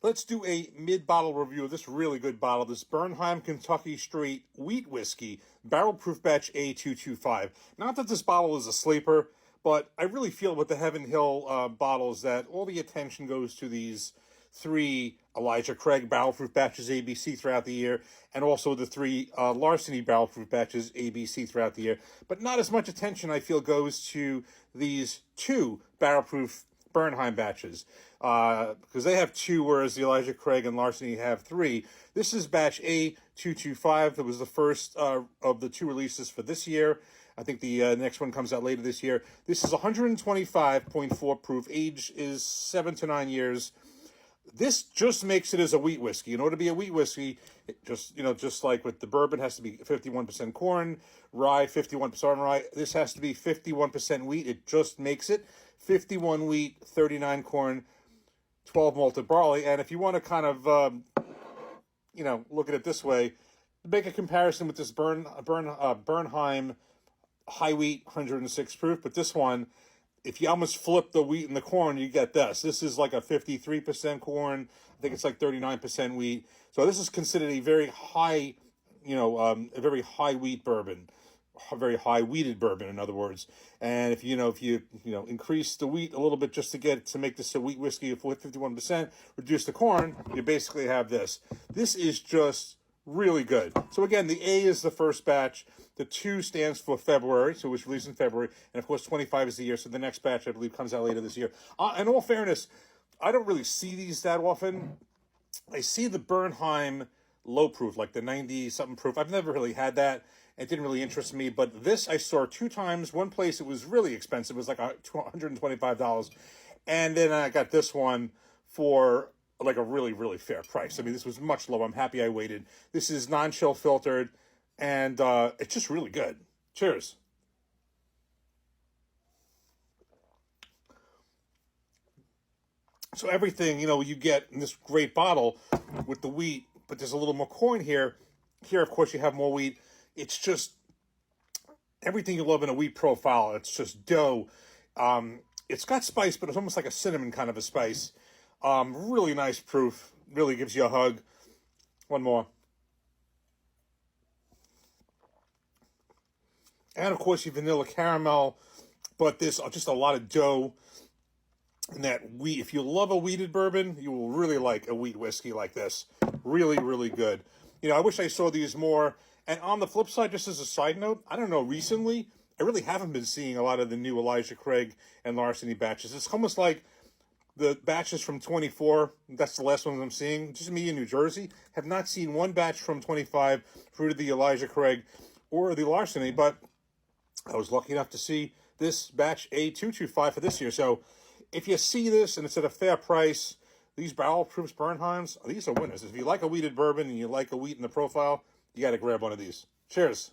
Let's do a mid-bottle review of this really good bottle, this Bernheim Kentucky Straight Wheat Whiskey, Barrel Proof Batch A225. Not that this bottle is a sleeper, but I really feel with the Heaven Hill bottles that all the attention goes to these three Elijah Craig Barrel Proof Batches ABC throughout the year, and also the three Larceny Barrel Proof Batches ABC throughout the year. But not as much attention, I feel, goes to these two Barrel Proof Bernheim batches, because they have two, whereas the Elijah Craig and Larceny have three. This is batch A225. That was the first of the two releases for this year. I think the next one comes out later this year. This is 125.4 proof. Age is 7 to 9 years. This just makes it as a wheat whiskey. In order to be a wheat whiskey, it just like with the bourbon, has to be 51% corn, rye, 51% rye. This has to be 51% wheat. It just makes it 51 wheat, 39 corn, 12 malted barley. And if you want to kind of, look at it this way, make a comparison with this Bernheim high wheat, 106 proof. But this one, if you almost flip the wheat and the corn, you get this. This is like a 53% corn. I think it's like 39% wheat. So this is considered a very high, a very high wheat bourbon, a very high wheated bourbon, in other words. And if you increase the wheat a little bit just to make this a wheat whiskey of 51%, reduce the corn, you basically have this. This is just really good. So again, the A is the first batch. The 2 stands for February, so it was released in February. And of course, 25 is the year, so the next batch, I believe, comes out later this year. In all fairness, I don't really see these that often. I see the Bernheim low proof, like the 90-something proof. I've never really had that. It didn't really interest me. But this I saw 2 times. One place it was really expensive. It was like $125. And then I got this one for like a really, really fair price. I mean, this was much lower. I'm happy I waited. This is non-chill filtered, and it's just really good. Cheers. So everything, you get in this great bottle with the wheat, but there's a little more corn here. Here, of course, you have more wheat. It's just everything you love in a wheat profile. It's just dough. It's got spice, but it's almost like a cinnamon kind of a spice. Really nice proof. Really gives you a hug. One more. And of course, your vanilla caramel, but there's just a lot of dough. And that wheat, if you love a wheated bourbon, you will really like a wheat whiskey like this. Really, really good. I wish I saw these more. And on the flip side, just as a side note, I don't know, recently, I really haven't been seeing a lot of the new Elijah Craig and Larceny batches. It's almost like the batches from 24, that's the last ones I'm seeing. Just me in New Jersey, have not seen one batch from 25 through to the Elijah Craig or the Larceny, but I was lucky enough to see this batch A225 for this year. So if you see this and it's at a fair price, these Barrel Proofs Bernheims, these are winners. If you like a wheated bourbon and you like a wheat in the profile, you got to grab one of these. Cheers.